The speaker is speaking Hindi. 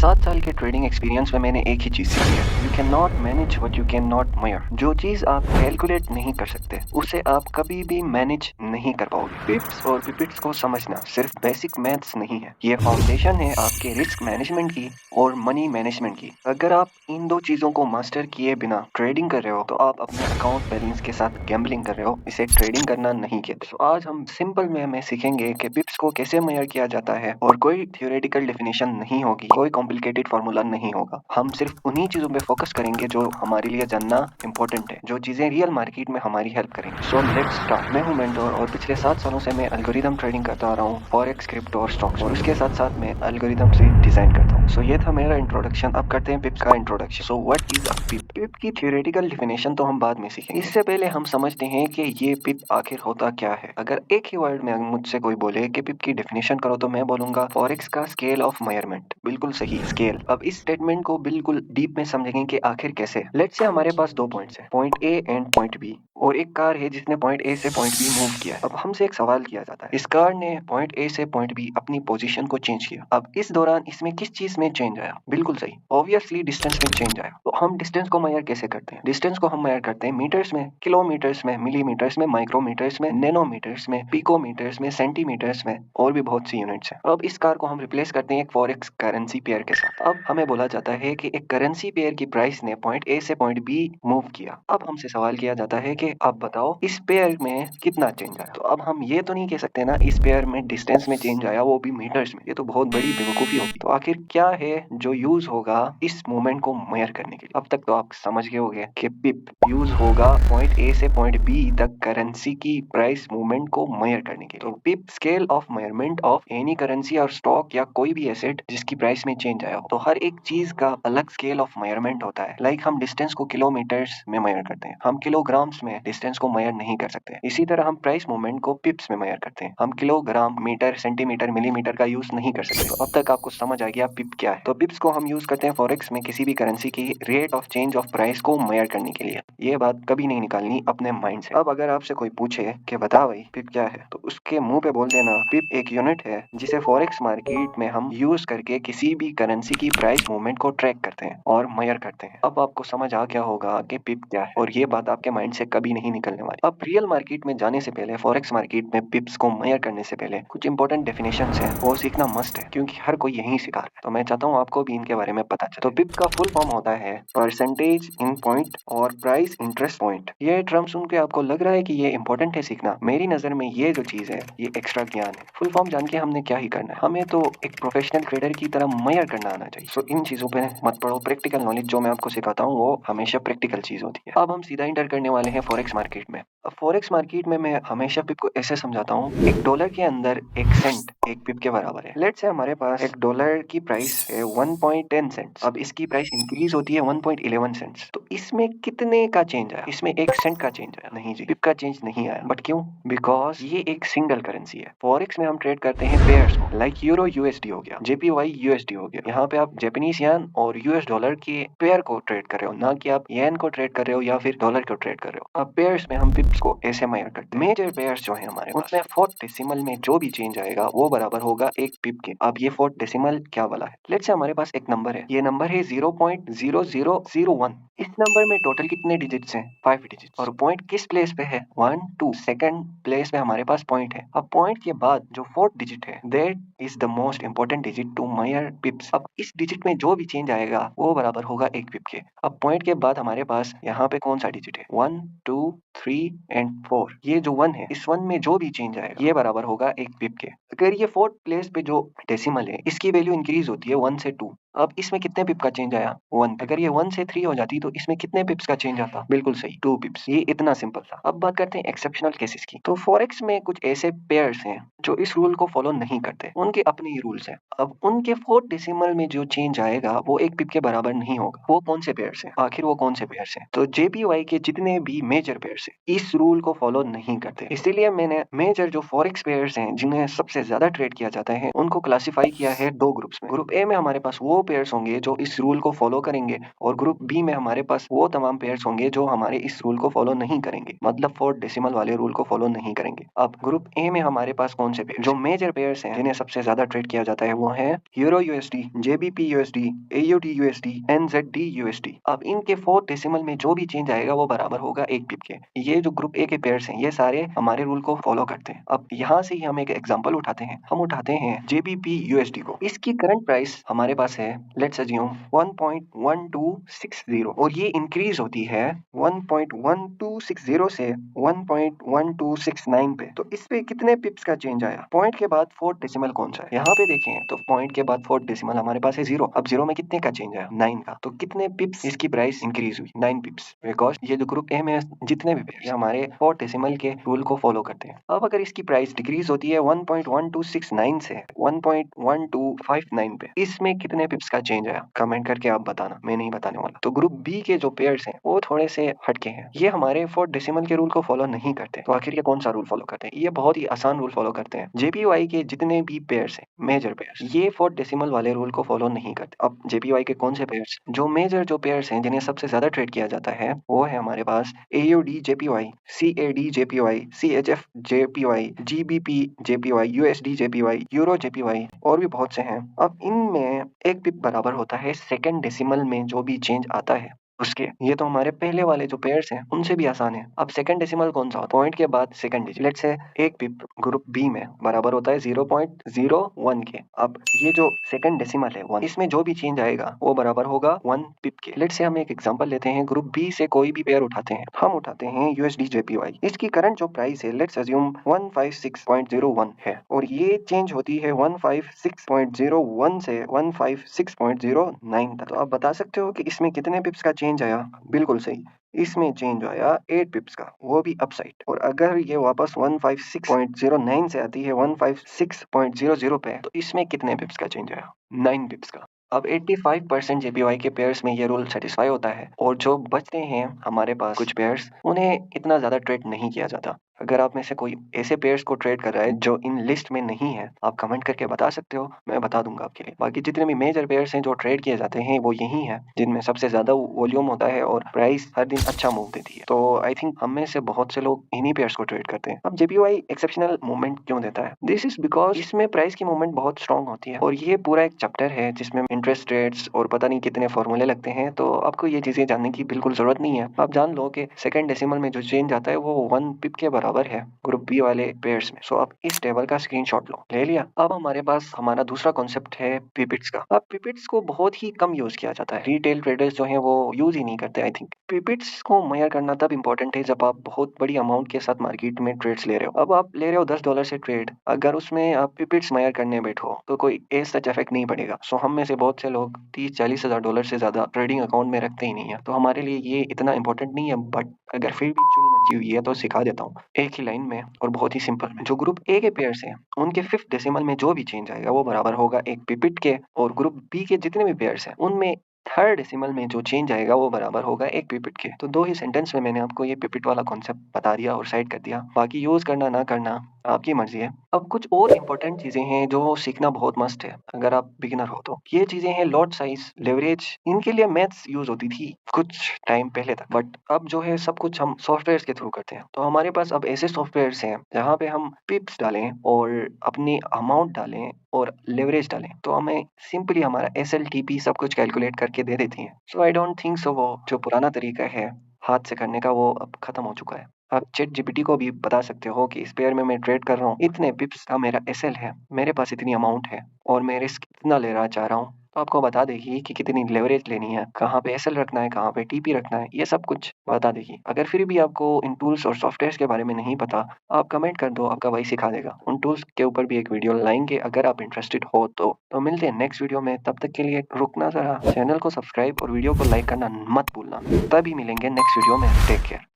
7 साल के ट्रेडिंग एक्सपीरियंस में मैंने एक ही चीज सीखी है, you can not manage what you can not measure. जो चीज आप कैलकुलेट नहीं कर सकते उसे आप कभी भी मैनेज नहीं कर पाओगे। पिप्स और पिपिट्स को समझना सिर्फ बेसिक मैथ्स नहीं है, ये फाउंडेशन है आपके रिस्क मैनेजमेंट की और मनी मैनेजमेंट की। अगर आप इन दो चीजों को मास्टर किए बिना ट्रेडिंग कर रहे हो तो आप अपने अकाउंट बैलेंस के साथ गैम्बलिंग कर रहे हो, इसे ट्रेडिंग करना नहीं कहते। तो आज हम सिंपल वे में सीखेंगे कि पिप्स को कैसे मेजर किया जाता है और कोई थ्योरेटिकल डेफिनेशन नहीं होगी, कोई कॉम्प्लिकेटेड फार्मूला नहीं होगा। हम सिर्फ उन्हीं चीजों पे फोकस करेंगे जो हमारे लिए जानना इंपॉर्टेंट है, जो चीजें रियल मार्केट में हमारी हेल्प करेंगे। So let's start. मैं हूं मेंटोर और पिछले 7 सालों से मैं एल्गोरिथम ट्रेडिंग करता आ रहा हूँ, फॉरेक्स, क्रिप्टो और स्टॉक्स, और उसके साथ साथ मैं एल्गोरिथम से डिजाइन करता हूँ। सो ये था मेरा इंट्रोडक्शन। अब करते हैं पिप्स का introduction. So what is a pip? Pip की थ्योरेटिकल डेफिनेशन तो हम बाद में सीखेंगे, इससे पहले हम समझते हैं कि ये पिप आखिर होता क्या है। अगर एक ही वर्ड में मुझसे कोई बोले कि पिप की डेफिनेशन करो तो मैं बोलूंगा फॉरेक्स का स्केल ऑफ मेजरमेंट। बिल्कुल सही, स्केल। अब इस स्टेटमेंट को बिल्कुल डीप में समझेंगे कि आखिर कैसे। लेट्स से हमारे पास दो पॉइंट्स हैं, point A and point B, और एक कार है जिसने पॉइंट ए से पॉइंट बी मूव किया है। अब हमसे एक सवाल किया जाता है, इस कार ने पॉइंट ए से पॉइंट बी अपनी पोजीशन को चेंज किया, अब इस दौरान इसमें किस चीज में चेंज आया? बिल्कुल सही, ऑब्वियसली डिस्टेंस में चेंज आया। तो हम डिस्टेंस को मेजर कैसे करते हैं? डिस्टेंस को हम मेजर करते हैं मीटर्स में, किलोमीटर्स में, मिलीमीटर्स में, माइक्रोमीटर्स में, नैनोमीटर्स में, पिकोमीटर्स में, सेंटीमीटर्स में, और भी बहुत सी यूनिट्स हैं। अब इस कार को हम रिप्लेस करते हैं एक फॉरेक्स करेंसी पेयर के साथ। अब हमें बोला जाता है कि एक करेंसी पेयर की प्राइस ने पॉइंट ए से पॉइंट बी मूव किया। अब हमसे सवाल किया जाता है कि अब बताओ इस पेयर में कितना चेंज आया? तो अब हम ये तो नहीं कह सकते ना इस पेयर में डिस्टेंस में चेंज आया, वो भी मीटर्स में। ये तो बहुत बड़ी बेवकूफी होगी। तो आखिर क्या है जो यूज होगा इस मूवमेंट को मेजर करने के लिए? अब तक तो आप समझ गए होंगे कि पिप यूज होगा पॉइंट ए से पॉइंट बी तक करेंसी की प्राइस मूवमेंट को मेजर करने के लिए। तो pip scale of measurement of any currency और स्टॉक या कोई भी एसेट जिसकी प्राइस में चेंज आया हो। तो हर एक चीज का अलग स्केल ऑफ मेजरमेंट होता है। लाइक हम डिस्टेंस को किलोमीटर्स में मेजर करते हैं, हम किलोग्राम्स में डिस्टेंस को मेजर नहीं कर सकते। इसी तरह हम प्राइस मूवमेंट को पिप्स में मेजर करते हैं, हम किलोग्राम, मीटर, सेंटीमीटर, मिलीमीटर का यूज नहीं कर सकते। तो अब तक आपको समझ आ गया पिप क्या है। तो पिप्स को हम यूज करते हैं फॉरेक्स में किसी भी करेंसी की rate of change of price को मेजर करने के लिए। ये बात कभी नहीं निकालनी अपने माइंड से। अब अगर आपसे कोई पूछे कि बता भाई पिप क्या है, तो उसके मुंह पे बोल देना पिप एक यूनिट है जिसे फॉरेक्स मार्केट में हम यूज करके किसी भी करेंसी की प्राइस मूवमेंट को ट्रैक करते हैं और मेजर करते हैं। अब आपको समझ आ गया होगा कि पिप क्या है, और ये बात आपके माइंड से कभी नहीं निकलने वाली। अब रियल मार्केट में जाने से पहले, फॉरेक्स मार्केट में पिप्स को मेजर करने से पहले कुछ इंपॉर्टेंट डेफिनेशंस हैं, वो सीखना मस्ट है क्योंकि हर कोई यही सिखा रहा है। तो मैं चाहता हूँ आपको भी इनके बारे में पता चले। तो पिप का फुल फॉर्म होता है परसेंटेज इन पॉइंट और प्राइस इंटरेस्ट पॉइंट। ये टर्म सुन के आपको लग रहा है कि ये इंपॉर्टेंट है सीखना? मेरी नजर में ये जो चीज है ये एक्स्ट्रा ज्ञान है। फुल फॉर्म जान के हमने क्या ही करना है, हमें तो एक प्रोफेशनल ट्रेडर की तरह मेजर करना आना चाहिए। सो इन चीजों पे मत पढ़ो, प्रैक्टिकल नॉलेज जो मैं आपको सिखाता हूँ वो हमेशा प्रैक्टिकल चीज होती है। अब हम सीधा इंटर करने वाले हैं फॉरेक्स मार्केट में। अब फॉरेक्स मार्केट में मैं हमेशा पिप को ऐसे समझाता हूँ, एक डॉलर के अंदर एक सेंट एक पिप के बराबर है। लेट्स से हमारे पास एक डॉलर की प्राइस है 1.10 सेंट्स। अब इसकी प्राइस इंक्रीज होती है 1.11 सेंट्स। तो इसमें कितने का चेंज आया? इसमें 1 सेंट का चेंज आया? नहीं जी, पिप का चेंज नहीं आया। बट क्यों? बिकॉज ये एक सिंगल करेंसी है। फॉरेक्स में हम ट्रेड करते हैं पेयर्स को, लाइक यूरो यूएसडी हो गया, जेपीवाई यूएसडी हो गया। यहाँ पे आप जापानीज येन और यूएस डॉलर के पेयर को ट्रेड कर रहे हो, ना कि आप येन को ट्रेड कर रहे हो या फिर डॉलर को ट्रेड कर रहे हो। अब पेयर्स में हम पिप्स को ऐसे मेजर करते हैं। मेजर पेयर्स जो है हमारे पास, उसमें फोर्थ डेसिमल में जो भी चेंज आएगा वो बराबर होगा एक पिप के। अब ये फोर्थ डेसिमल क्या वाला है? लेट्स से हमारे पास एक नंबर है, ये नंबर है 0.0001। इस नंबर में टोटल कितने डिजिट्स हैं? 5 डिजिट्स। और पॉइंट किस प्लेस पे है? 1 2 सेकंड प्लेस पे हमारे पास पॉइंट है। अब पॉइंट के बाद जो फोर्थ डिजिट है that is the most important digit to measure pips. अब इस डिजिट में जो भी चेंज आएगा वो बराबर होगा एक पिप के। अब पॉइंट के बाद हमारे पास यहाँ पे कौन सा डिजिट है? 1 2 3 एंड 4। ये जो 1 है, इस 1 में जो भी चेंज आएगा ये बराबर होगा एक पिप के। अगर ये फोर्थ प्लेस पे जो डेसिमल है इसकी वैल्यू इंक्रीज होती है 1 से 2। अब इसमें कितने पिप का चेंज आया? 1। अगर ये 1 से 3 हो जाती तो इसमें कितने पिप्स का चेंज आता? बिल्कुल सही, 2 पिप्स। ये इतना सिंपल था। अब बात करते हैं एक्सेप्शनल केसेस की। तो फॉरेक्स में कुछ ऐसे पेयर्स हैं जो इस रूल को फॉलो नहीं करते, उनके अपने ही रूल्स हैं। अब उनके फोर्थ डेसिमल में जो चेंज आएगा वो एक पिप के बराबर नहीं होगा। वो कौन से पेयर्स हैं? आखिर वो कौन से पेयर्स हैं? तो जेपीवाई के जितने भी मेजर पेयर्स हैं इस रूल को फॉलो नहीं करते। इसीलिए मैंने मेजर जो फॉरेक्स पेयर्स हैं जिन्हें सबसे ज्यादा ट्रेड किया जाता है उनको क्लासिफाई किया है दो ग्रुप्स में। ग्रुप ए में हमारे पास वो वो पेयर्स होंगे जो इस रूल को फॉलो करेंगे और ग्रुप बी में हमारे पास वो तमाम पेयर्स होंगे जो हमारे इस रूल को फॉलो नहीं करेंगे, मतलब 4 डेसिमल वाले रूल को फॉलो नहीं करेंगे। अब ग्रुप ए में हमारे पास कौन से पेयर जो मेजर पेयर्स हैं जिन्हें सबसे ज्यादा ट्रेड किया जाता है वो है euro USD, GBP USD, AUD USD, NZD USD. अब इनके 4 डेसिमल में जो भी चेंज आएगा वो बराबर होगा 1 पिप के। ये जो ग्रुप ए के पेयर्स हैं ये सारे हमारे रूल को फॉलो करते हैं। अब यहाँ से ही हम एक एग्जांपल उठाते हैं, हम उठाते हैं जेबीपी यूएसडी को। इसकी करंट प्राइस हमारे पास है लेट्स अज्यूम 1.1260 और ये इंक्रीज होती है 1.1260 से 1.1269 पे। तो इस पे कितने पिप्स का चेंज आया? पॉइंट के बाद 4 डेसिमल कौन सा है? यहाँ पे देखें तो पॉइंट के बाद 4 डेसिमल हमारे पास है 0। अब 0 में कितने का चेंज आया? 9 का। तो कितने पिप्स इसकी प्राइस इंक्रीज हुई? 9 पिप्स। बिकॉज ये जो ग्रुप ए में जितने भी पेयर हमारे 4 डेसिमल के रूल को फॉलो करते हैं। अब अगर इसकी प्राइस डिक्रीज होती है 1.1269 से 1.1259 पे, इसमें कितने पिप्स का चेंज आया? कमेंट करके आप बताना, मैं नहीं बताने वाला। तो ग्रुप बी के जो पेयर्स हैं वो थोड़े से हटके हैं, ये हमारे 4 डेसिमल के रूल को फॉलो नहीं करते। तो आखिर ये कौन सा रूल फॉलो करते हैं? ये बहुत ही आसान रूल फॉलो करते हैं। जेपीवाई के जितने भी पेयर्स हैं, मेजर पेयर्स, ये 4 डेसिमल वाले रूल को फॉलो नहीं करते। अब जेपीवाई के कौन से पेयर्स? जो मेजर जो पेयर्स हैं जिन्हें सबसे ज्यादा ट्रेड किया जाता है वो है हमारे पास AUD JPY, CAD JPY, CHF JPY, GBP JPY, USD JPY, euro JPY और भी बहुत से हैं। अब इनमें एक पिप बराबर होता है सेकंड डेसिमल में जो भी चेंज आता है उसके। ये तो हमारे पहले वाले जो पेयर्स हैं उनसे भी आसान है। अब सेकंड डेसिमल कौन सा होता है? पॉइंट के बाद सेकंड डिजिट। लेट्स से एक पिप ग्रुप बी में बराबर होता है 0.01 के। अब ये जो सेकंड डेसिमल है 1, इसमें जो भी चेंज आएगा वो बराबर होगा 1 पिप के। लेट्स से हम एक एग्जांपल लेते हैं, ग्रुप बी से कोई भी पेयर उठाते हैं, हम उठाते हैं यूएसडी जेपीवाई। इसकी करंट जो प्राइस है लेट्स अज्यूम 156.01 है और ये चेंज होती है 156.01 से 156.09 तक। तो आप बता सकते हो कि इसमें कितने पिप्स का चेंज आया? बिल्कुल सही, इसमें चेंज आया 8 पिप्स का, वो भी अपसाइड। और अगर ये वापस 156.09 से आती है 156.00 पे, तो इसमें कितने पिप्स का चेंज आया? 9 पिप्स का। अब 85% जेपीवाई के पेयर्स में ये रूल सेटिस्फाई होता है और जो बचते हैं हमारे पास कुछ पेयर्स, उन्हें इतना ज्यादा ट्रेड नहीं किया जाता। अगर आप में से कोई ऐसे पेयर्स को ट्रेड कर रहा है जो इन लिस्ट में नहीं है, आप कमेंट करके बता सकते हो, मैं बता दूंगा आपके लिए। बाकी जितने भी मेजर पेयर्स हैं जो ट्रेड किए जाते हैं वो यही हैं जिनमें सबसे ज्यादा वॉल्यूम होता है और प्राइस हर दिन अच्छा मूव देती है। तो आई थिंक हम में से बहुत से लोग इन्हीं पेयर्स को ट्रेड करते हैं। अब जेपीवाई एक्सेप्शनल मूवमेंट क्यों देता है? दिस इज बिकॉज इसमें प्राइस की मूवमेंट बहुत स्ट्रॉन्ग होती है और ये पूरा एक चैप्टर है जिसमें इंटरेस्ट रेट्स और पता नहीं कितने फॉर्मूले लगते हैं। तो आपको ये चीजें जानने की बिल्कुल जरूरत नहीं है। आप जान लो कि सेकंड डेसिमल में जो चेंज आता है वो 1 पिप के बराबर है ग्रुप बी वाले पेयर्स में। सो आप इस टेबल का स्क्रीनशॉट लो, ले लिया। अब हमारे पास हमारा दूसरा कॉन्सेप्ट है पिपिट्स का। अब पिपिट्स को बहुत ही कम यूज किया जाता है, रिटेल ट्रेडर्स जो है वो यूज ही नहीं करते। आई थिंक पिपिट्स को मेजर करना तब इंपॉर्टेंट है जब आप बहुत बड़ी अमाउंट के साथ मार्केट में ट्रेड्स ले रहे हो। अब आप ले रहे हो $10 से ट्रेड, अगर उसमें आप पिपिट्स मेजर करने बैठो तो कोई एज सच इफेक्ट नहीं पड़ेगा। सो हम में से बहुत से लोग 30-40 हजार डॉलर से ज्यादा ट्रेडिंग अकाउंट में रखते ही नहीं है, तो हमारे लिए ये इतना इंपॉर्टेंट नहीं है। बट अगर फिर भी चुल मची हुई है तो सिखा देता हूँ एक ही लाइन में और बहुत ही सिंपल में। जो ग्रुप ए के पेयर्स हैं उनके 5th डेसिमल में जो भी चेंज आएगा वो बराबर होगा एक पिपिट के, और ग्रुप बी के जितने भी पेयर्स हैं उनमें 3rd डेसिमल में जो चेंज आएगा वो बराबर होगा एक पिपिट के। तो 2 ही सेंटेंस में मैंने आपको ये पिपिट वाला कॉन्सेप्ट बता दिया और साइड कर दिया। बाकी यूज करना ना करना आपकी मर्जी है। अब कुछ और इंपॉर्टेंट चीजें हैं जो सीखना बहुत मस्ट है अगर आप बिगिनर हो तो। ये चीजें हैं लॉट साइज, लेवरेज। इनके लिए मैथ्स यूज होती थी कुछ टाइम पहले तक, बट अब जो है सब कुछ हम सॉफ्टवेयर के थ्रू करते हैं। तो हमारे पास अब ऐसे सॉफ्टवेयर हैं जहाँ पे हम पिप्स डालें और अपनी अमाउंट डालें और लेवरेज डालें तो हमें सिंपली हमारा SLTP सब कुछ कैलकुलेट करके दे देती है। सो आई डोंट थिंक सो वो जो पुराना तरीका है हाथ से करने का वो अब खत्म हो चुका है। आप चैट जीपीटी को भी बता सकते हो कि इस पेयर में मैं ट्रेड कर रहा हूँ, इतने पिप्स का मेरा SL है, मेरे पास इतनी अमाउंट है और मैं रिस्क इतना लेना चाह रहा हूँ। तो आपको बता देगी कि कितनी लेवरेज लेनी है, कहाँ पे SL रखना है, कहाँ पे TP रखना है, ये सब कुछ बता देगी। अगर फिर भी आपको इन टूल्स और सॉफ्टवेयर के बारे में नहीं पता, आप कमेंट कर दो, आपका भाई सिखा देगा। उन टूल्स के ऊपर भी एक वीडियो लाएंगे अगर आप इंटरेस्टेड हो तो मिलते हैं नेक्स्ट वीडियो में। तब तक के लिए रुकना जरा, चैनल को सब्सक्राइब और वीडियो को लाइक करना मत भूलना। तभी मिलेंगे नेक्स्ट वीडियो में। Take care.